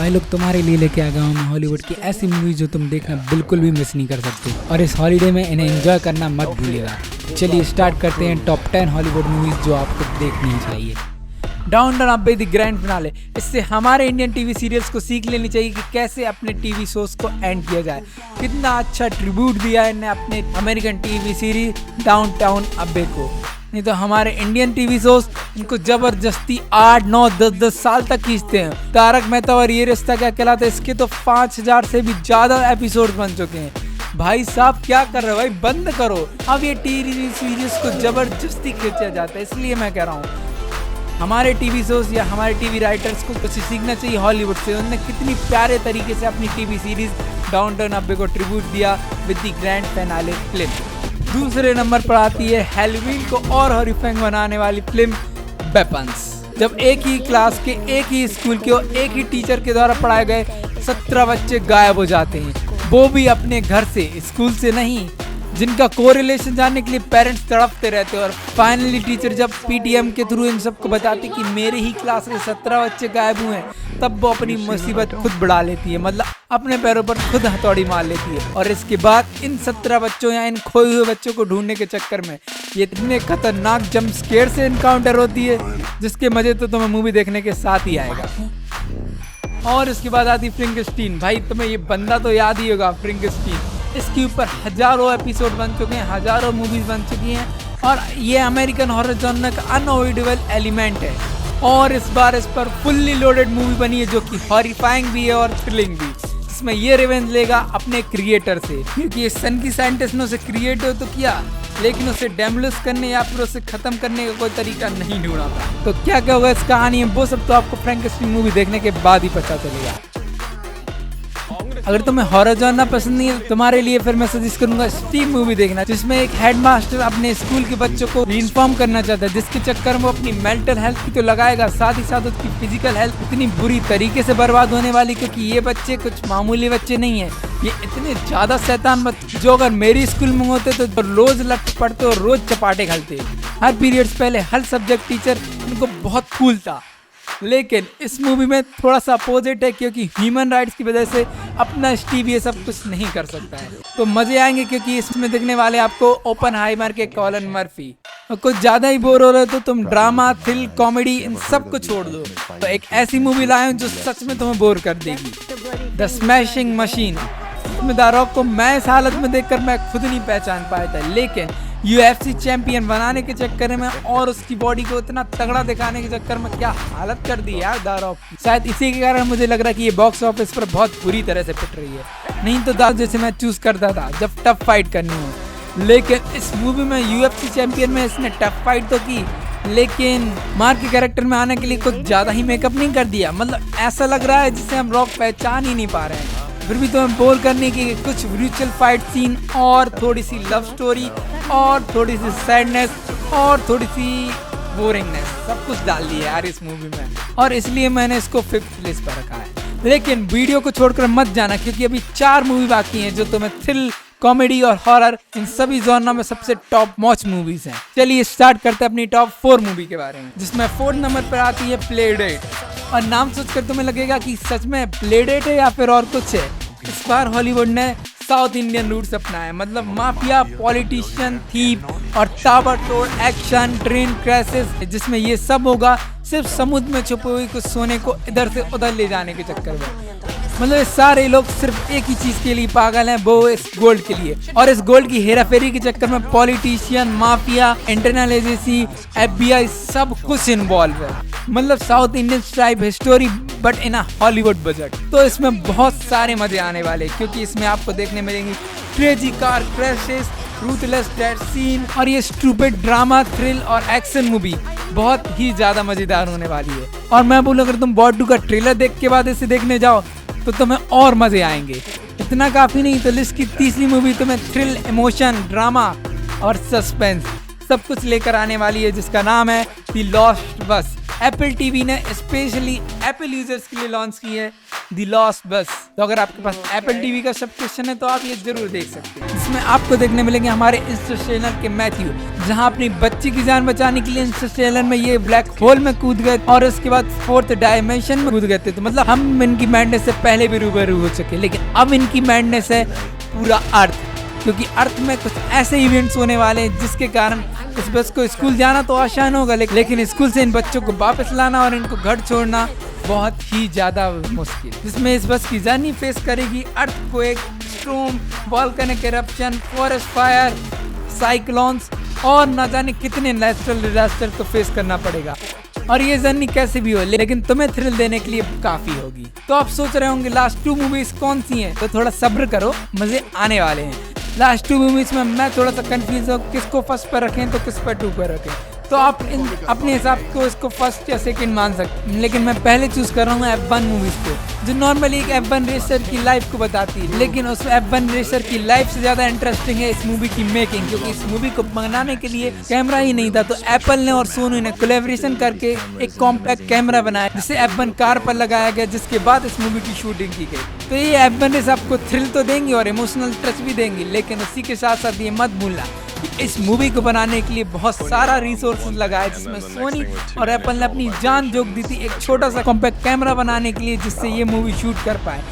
भाई लोग तुम्हारे लिए लेके आ गया हूँ मैं हॉलीवुड की ऐसी मूवी जो तुम देखना बिल्कुल भी मिस नहीं कर सकते, और इस हॉलीडे में इन्हें एंजॉय करना मत भूलिएगा। चलिए स्टार्ट करते हैं टॉप 10 हॉलीवुड मूवीज जो आपको देखनी चाहिए। डाउनटन अब्बे द ग्रैंड फिनाले। इससे हमारे इंडियन टीवी सीरियल्स को सीख लेनी चाहिए कि कैसे अपने टीवी शोज को एंड किया जाए। कितना अच्छा ट्रिब्यूट दिया है इन्हें अपने अमेरिकन टीवी सीरीज डाउनटाउन अब्बे को। नहीं तो हमारे इंडियन टीवी शोज इनको जबरदस्ती 8, 9, 10 साल तक खींचते हैं। तारक मेहता और ये रिश्ता क्या कहलाता है, इसके तो 5000 से भी ज्यादा एपिसोड बन चुके हैं। भाई साहब क्या कर रहे हो भाई, बंद करो। अब ये टीवी सीरीज को जबरदस्ती खींचा जाता है। इसलिए मैं कह रहा हूँ हमारे टीवी शोज या हमारे टीवी राइटर्स को कुछ सीखना चाहिए हॉलीवुड से। उन्होंने कितनी प्यारे तरीके से अपनी टीवी सीरीज डाउनटन अब्बे को ट्रिब्यूट दिया with the grand finale film. दूसरे नंबर पर आती है हैलोवीन को और हॉरिफाइंग बनाने वाली फिल्म वेपन्स। जब एक ही क्लास के, एक ही स्कूल के और एक ही टीचर के द्वारा पढ़ाए गए 17 बच्चे गायब हो जाते हैं, वो भी अपने घर से, स्कूल से नहीं, जिनका कोरिलेशन जानने के लिए पेरेंट्स तड़पते रहते हैं। और फाइनली टीचर जब पीटीएम के थ्रू इन सबको बताती कि मेरे ही क्लास के 17 बच्चे गायब हुए हैं, तब वो अपनी मुसीबत खुद बढ़ा लेती है, मतलब अपने पैरों पर खुद हथौड़ी मार लेती है। और इसके बाद इन 17 बच्चों या इन खोए हुए बच्चों को ढूंढने के चक्कर में ये इतने खतरनाक जंप स्केयर से इनकाउंटर होती है जिसके मजे तो तुम्हें मूवी देखने के साथ ही आएगा। और इसके बाद आती फ्रैंकेनस्टाइन। भाई तुम्हें ये बंदा तो याद ही होगा, फ्रैंकेनस्टाइन। इसके ऊपर हजारों एपिसोड बन चुके हैं, हजारों मूवीज बन चुकी हैं, और ये अमेरिकन हॉरर जॉनर का अनअवॉइडेबल एलिमेंट है। और इस बार इस पर फुल्ली लोडेड मूवी बनी है जो कि हॉरिफाइंग भी है और थ्रिलिंग भी, जिसमें ये रिवेंज लेगा अपने क्रिएटर से, क्योंकि इस सन की साइंटिस्ट ने उसे क्रिएट तो किया लेकिन उसे डेमोलिश करने या फिर उसे खत्म करने का कोई तरीका नहीं ढूंढा था। तो क्या क्या होगा इस कहानी में, वो सब तो आपको फ्रैंकेनस्टाइन मूवी देखने के बाद ही पता चलेगा। अगर तुम्हें हॉरर जॉनर पसंद नहीं है तो तुम्हारे लिए फिर मैं सजेस्ट करूंगा स्टीम मूवी देखना, जिसमें एक हेडमास्टर अपने स्कूल के बच्चों को इन्फॉर्म करना चाहता है, जिसके चक्कर में वो अपनी मेंटल हेल्थ की तो लगाएगा, साथ ही साथ उसकी फिजिकल हेल्थ इतनी बुरी तरीके से बर्बाद होने वाली, क्योंकि ये बच्चे कुछ मामूली बच्चे नहीं है, ये इतने ज्यादा शैतान बच्चे जो अगर मेरी स्कूल में होते तो रोज लट पड़ते और रोज चपाटे खाते। हर पीरियड्स पहले हर सब्जेक्ट टीचर इनको बहुत कूल था, लेकिन इस मूवी में थोड़ा सा अपोजिट है, क्योंकि ह्यूमन राइट्स की वजह से अपना स्टीव ये सब कुछ नहीं कर सकता है। तो मजे आएंगे, क्योंकि इसमें देखने वाले आपको ओपनहाइमर के कॉलिन मर्फी। और कुछ ज्यादा ही बोर हो रहे हो तो तुम ड्रामा, थ्रिल, कॉमेडी इन सब को छोड़ दो, तो एक ऐसी मूवी लाए हूं जो सच में तुम्हें बोर कर देगी, द स्मैशिंग मशीन। इसमें द रॉक को मैं इस हालत में देखकर मैं खुद नहीं पहचान पाया था, लेकिन UFC चैंपियन बनाने के चक्कर में और उसकी बॉडी को इतना तगड़ा दिखाने के चक्कर में क्या हालत कर दी यार द रॉक की। शायद इसी के कारण मुझे लग रहा है कि ये बॉक्स ऑफिस पर बहुत बुरी तरह से पिट रही है। नहीं तो द जैसे मैं चूज करता था जब टफ फाइट करनी हो, लेकिन इस मूवी में UFC चैंपियन में इसने टफ फाइट तो की, लेकिन मार्क के कैरेक्टर में आने के लिए कुछ ज्यादा ही मेकअप नहीं कर दिया। मतलब ऐसा लग रहा है जिसे हम रॉक पहचान ही नहीं पा रहे हैं। फिर भी तुम्हें बोर करने की कुछ ब्रूटल फाइट सीन और थोड़ी सी लव स्टोरी और थोड़ी सी सैडनेस और थोड़ी सी बोरिंगनेस सब कुछ डाल दिया यार इस मूवी में, और इसलिए मैंने इसको 5th प्लेस पर रखा है। लेकिन वीडियो को छोड़कर मत जाना, क्योंकि अभी 4 मूवी बाकी हैं जो तुम्हें थ्रिल, कॉमेडी और हॉरर इन सभी जॉनर में सबसे टॉप मॉच मूवीज हैं। चलिए स्टार्ट करते हैं अपनी टॉप 4 मूवी के बारे में, जिसमें 4th नंबर पर आती है प्ले डेट। और नाम सोचकर तुम्हें लगेगा कि सच में प्ले डेट है या फिर और कुछ है। इस बार हॉलीवुड ने साउथ इंडियन रूट्स अपनाए, मतलब माफिया, पॉलिटिशियन, थीप और ताबड़तोड़ एक्शन, ट्रेन क्रैशेस, जिसमें ये सब होगा सिर्फ समुद्र में छुपे हुए कुछ सोने को इधर से उधर ले जाने के चक्कर में। मतलब सारे लोग सिर्फ एक ही चीज के लिए पागल हैं, वो इस गोल्ड के लिए, और इस गोल्ड की हेराफेरी के चक्कर में politician, mafia, internal agency, FBI सब कुछ इन्वॉल्व है। मतलब south Indian type story but in a Hollywood budget. तो इसमें बहुत सारे मजे आने वाले, क्योंकि इसमें आपको देखने मिलेंगी crazy car crashes, ruthless death scene, और ये स्टूपिड ड्रामा, थ्रिल और एक्शन मूवी बहुत ही ज्यादा मजेदार होने वाली है। और मैं बोलूं अगर तुम बॉट 2 का ट्रेलर देख के बाद इसे देखने जाओ तो तुम्हें और मजे आएंगे। इतना काफी नहीं तो लिस्ट की तीसरी मूवी तुम्हें थ्रिल, इमोशन, ड्रामा और सस्पेंस सब कुछ लेकर आने वाली है, जिसका नाम है द लॉस्ट बस। एप्पल टीवी ने स्पेशली एप्पल यूजर्स के लिए लॉन्च की है दी लॉस्ट बस। तो अगर आपके पास एप्पल टीवी का सब्सक्रिप्शन है तो आप ये जरूर देख सकते हैं। इसमें आपको देखने मिलेंगे हमारे इंटरस्टेलर के मैथ्यू, जहां अपनी बच्ची की जान बचाने के लिए इंटरस्टेलर में ये ब्लैक होल में कूद गए और उसके बाद फोर्थ डायमेंशन में कूद गए थे। तो मतलब हम इनकी मैडनेस से पहले भी रूबरू हो चुके, लेकिन अब इनकी मैडनेस है पूरा अर्थ, क्योंकि अर्थ में कुछ ऐसे इवेंट्स होने वाले हैं जिसके कारण इस बस को स्कूल जाना तो आसान होगा, लेकिन स्कूल से इन बच्चों को वापस लाना और इनको घर छोड़ना बहुत ही ज्यादा मुश्किल। जिसमें इस बस की जर्नी फेस करेगी earthquake, storm, volcanic eruption, forest fire, cyclones और न जाने कितने नेचुरल डिजास्टर को फेस करना पड़ेगा। और ये जर्नी कैसे भी हो लेकिन तुम्हें थ्रिल देने के लिए काफी होगी। तो आप सोच रहे होंगे लास्ट 2 मूवीज कौन सी हैं, तो थोड़ा सब्र करो, मजे आने वाले हैं। लास्ट 2 मूवीज में मैं थोड़ा सा कंफ्यूज हूँ किसको फर्स्ट पर रखें तो किस पर 2 पर रखें। तो आप अपने हिसाब को इसको फर्स्ट या सेकंड मान सकते हैं, लेकिन मैं पहले चूज कर रहा हूँ F1 मूवीज को, जो नॉर्मली एक F1 रेसर की लाइफ को बताती है। लेकिन उस F1 रेसर की लाइफ से ज्यादा इंटरेस्टिंग है इस मूवी की मेकिंग, क्योंकि इस मूवी को बनाने के लिए कैमरा ही नहीं था। तो एप्पल ने और सोनी ने कोलैबोरेशन करके एक कॉम्पैक्ट कैमरा बनाया जिसे F1 कार पर लगाया गया, जिसके बाद इस मूवी की शूटिंग की गई। तो ये F1 रेस आपको थ्रिल तो देंगी और इमोशनल टच भी देंगी, लेकिन उसी के साथ साथ ये मत भूलना इस मूवी को बनाने के लिए बहुत सारा रिसोर्सेज लगा है, जिसमें सोनी और एप्पल ने अपनी जान झोंक दी थी एक छोटा सा कॉम्पैक्ट कैमरा बनाने के लिए, जिससे ये मूवी शूट कर पाए।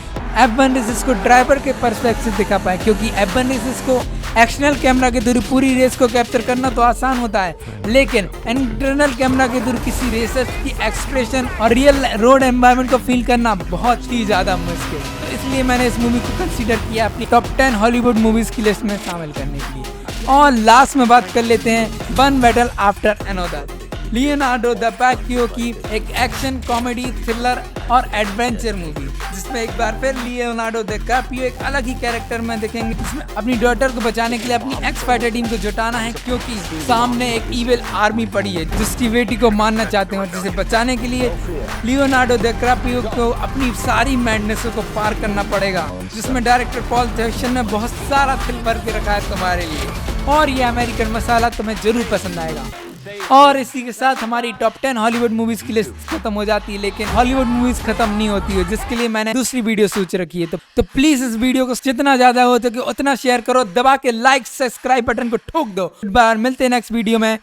F1 रेस को ड्राइवर के पर्सपेक्टिव से दिखा पाए, क्योंकि F1 रेस को एक्सटर्नल कैमरा के थ्रू पूरी रेस को कैप्चर करना तो आसान होता है, लेकिन इंटरनल कैमरा के थ्रू किसी रेसर की एक्सप्रेशन और रियल रोड एनवायरनमेंट को फील करना बहुत ही ज्यादा मुश्किल। तो इसलिए मैंने इस मूवी को कंसीडर किया अपनी टॉप 10 हॉलीवुड मूवीज की लिस्ट में शामिल करने के लिए। और लास्ट में बात कर लेते हैं one battle after another, Leonardo DiCaprio की एक एक्शन कॉमेडी थ्रिलर और एडवेंचर मूवी, जिसमें एक बार फिर लियोनार्डो डिकैप्रियो एक अलग ही कैरेक्टर में दिखेंगे, जिसमें अपनी डॉटर को बचाने के लिए अपनी एक्स फाइटर टीम को जुटाना है, क्योंकि सामने एक इविल आर्मी पड़ी है जिसकी बेटी को मारना चाहते हैं, और जिसे बचाने के लिए लियोनार्डो डिकैप्रियो को अपनी सारी मैडनेस को पार करना पड़ेगा, जिसमें डायरेक्टर पॉल थॉमसन ने बहुत सारा थ्रिल भर के रखा है तुम्हारे लिए, और ये अमेरिकन मसाला तुम्हें जरूर पसंद आएगा। और इसी के साथ हमारी टॉप 10 हॉलीवुड मूवीज की लिस्ट खत्म हो जाती है, लेकिन हॉलीवुड मूवीज खत्म नहीं होती है, जिसके लिए मैंने दूसरी वीडियो सोच रखी है। तो प्लीज इस वीडियो को जितना ज्यादा हो सके उतना शेयर करो, दबा के लाइक सब्सक्राइब बटन को ठोक दो। मिलते हैं नेक्स्ट वीडियो में।